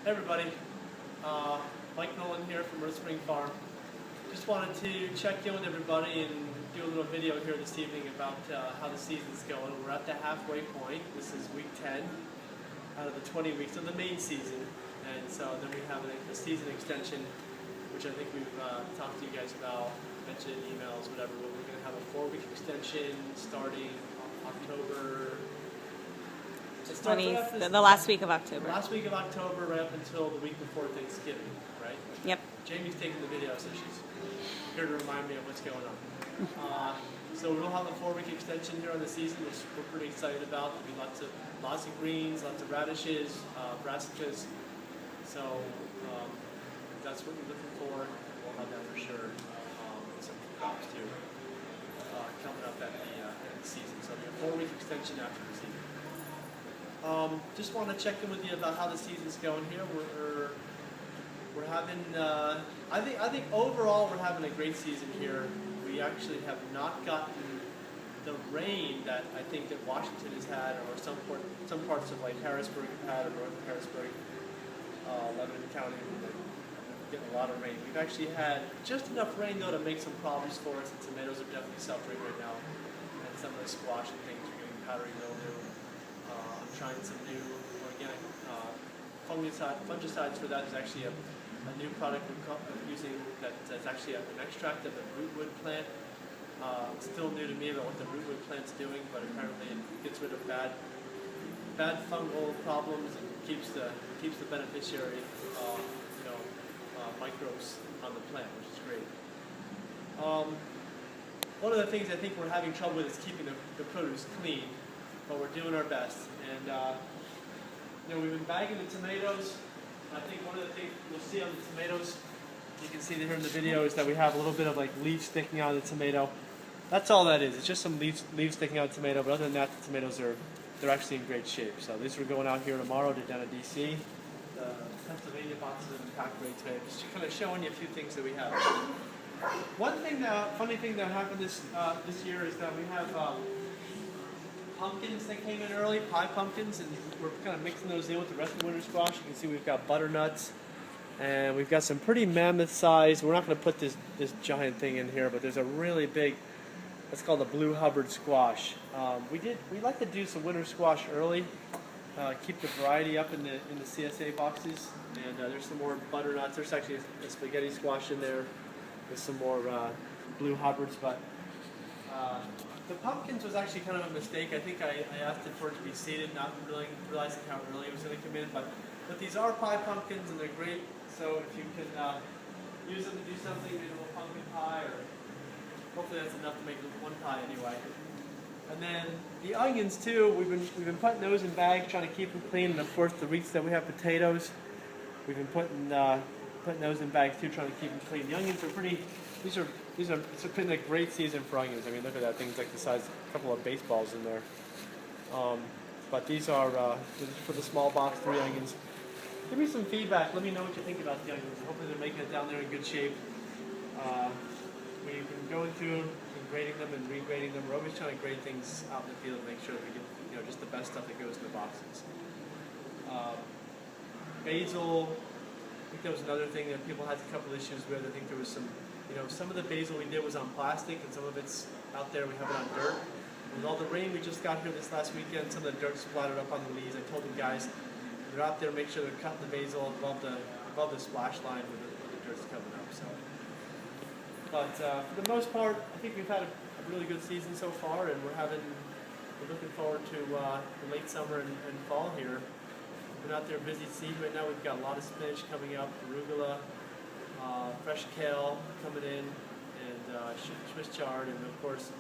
Hey everybody, Mike Nolan here from Spring Farm. Just wanted to check in with everybody and do a little video here this evening about how the season's going. We're at the halfway point. This is week 10 out of the 20 weeks of the main season. And so then we have a season extension, which I think we've talked to you guys about, mentioned in emails, whatever, but we're going to have a 4-week extension starting October. The last week of October. Last week of October, right up until the week before Thanksgiving, right? Yep. Jamie's taking the video, so she's here to remind me of what's going on. So we'll have a 4-week extension here on the season, which we're pretty excited about. There'll be lots of greens, lots of radishes, brassicas. So that's what we're looking for. We'll have that for sure. Some crops too coming up at the end of the season. So it'll be a 4-week extension after the season. Just want to check in with you about how the season's going here. We're having, I think overall we're having a great season here. We actually have not gotten the rain that I think that Washington has had, or some parts of like Harrisburg have had, or northern Harrisburg, Lebanon County, getting a lot of rain. We've actually had just enough rain though to make some problems for us. The tomatoes are definitely suffering right now, and some of the squash and things are getting powdery mildew. I'm trying some new organic fungicides for that. There's actually a new product we're using that's actually an extract of the rootwood plant. It's still new to me about what the rootwood plant's doing, but apparently it gets rid of bad fungal problems and keeps the beneficiary microbes on the plant, which is great. One of the things I think we're having trouble with is keeping the produce clean, but we're doing our best. And we've been bagging the tomatoes. I think one of the things you'll see on the tomatoes, you can see here in the video, is that we have a little bit of like leaves sticking out of the tomato. That's all that is. It's just some leaves sticking out of the tomato. But other than that, the tomatoes they're actually in great shape. So these are going out here tomorrow to down to DC. The Pennsylvania boxes have been packed great today. Just kind of showing you a few things that we have. Funny thing that happened this year is that we have pumpkins that came in early, pie pumpkins, and we're kind of mixing those in with the rest of the winter squash. You can see we've got butternuts, and we've got some pretty mammoth size. We're not going to put this giant thing in here, but there's a really big, that's called a blue Hubbard squash. We like to do some winter squash early, keep the variety up in the CSA boxes, and there's some more butternuts. There's actually a spaghetti squash in there with some more blue Hubbards, but the pumpkins was actually kind of a mistake. I think I asked it for it to be seeded, not really realizing how early it was going to come in. But these are pie pumpkins, and they're great. So if you can use them to do something, maybe a little pumpkin pie, or hopefully that's enough to make one pie anyway. And then the onions too. We've been putting those in bags, trying to keep them clean. And of course, the weeks that we have potatoes, we've been putting those in bags too, trying to keep them clean. The onions are pretty. It's been a great season for onions. I mean, look at that, things like the size of a couple of baseballs in there. But these are for the small box 3 onions. Give me some feedback. Let me know what you think about the onions. Hopefully they're making it down there in good shape. We've been going through and grading them and regrading them. We're always trying to grade things out in the field to make sure that we get just the best stuff that goes in the boxes. Basil, I think that was another thing that people had a couple issues with. I think there was some of the basil we did was on plastic, and some of it's out there. We have it on dirt. With all the rain we just got here this last weekend, some of the dirt splattered up on the leaves. I told the guys, if they're out there, make sure they're cutting the basil above the splash line where the dirt's coming up. So, but for the most part, I think we've had a really good season so far, and we're looking forward to the late summer and fall here. We've been out there busy seed right now. We've got a lot of spinach coming up, arugula, fresh kale coming in, and Swiss chard, and of course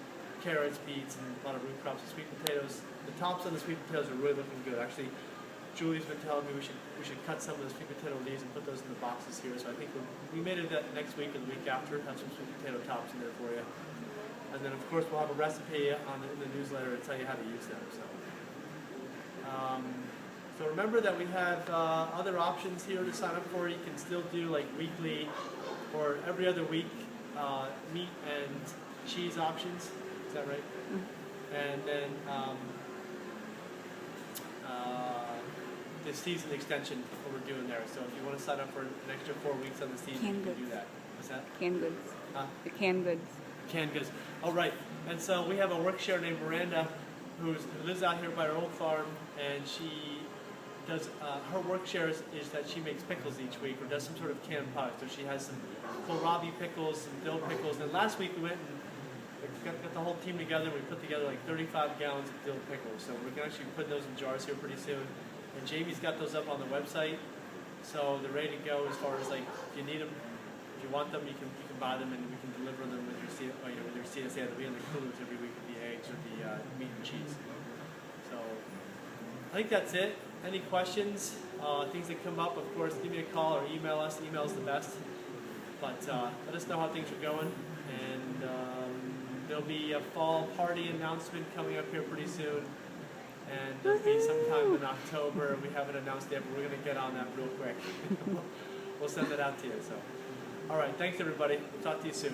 carrots, beets, and a lot of root crops. The sweet potatoes, the tops on the sweet potatoes are really looking good. Actually, Julie's been telling me we should cut some of the sweet potato leaves and put those in the boxes here. So I think we made it that next week or the week after, have some sweet potato tops in there for you. And then of course we'll have a recipe in the newsletter to tell you how to use them. So remember that we have other options here to sign up for. You can still do like weekly or every other week meat and cheese options. Is that right? Mm-hmm. And then the season extension what we're doing there. So if you want to sign up for an extra 4 weeks on the season, you can do that. What's that? Canned goods. The canned goods. Canned goods. Oh, right. And so we have a work share named Miranda who lives out here by our old farm, and she does, her work share is that she makes pickles each week or does some sort of canned product. So she has some kohlrabi pickles, some dill pickles, and last week we went and got the whole team together and we put together like 35 gallons of dill pickles. So we're going to actually put those in jars here pretty soon. And Jamie's got those up on the website, so they're ready to go as far as like if you need them, if you want them, you can buy them and we can deliver them with your CSA. They'll be in the coolers every week with the eggs or the meat and cheese. So I think that's it. Any questions, things that come up, of course, give me a call or email us. Email is the best. But let us know how things are going. And there'll be a fall party announcement coming up here pretty soon. And there'll be sometime in October. We haven't announced yet, but we're going to get on that real quick. We'll send it out to you. So, all right, thanks everybody. We'll talk to you soon.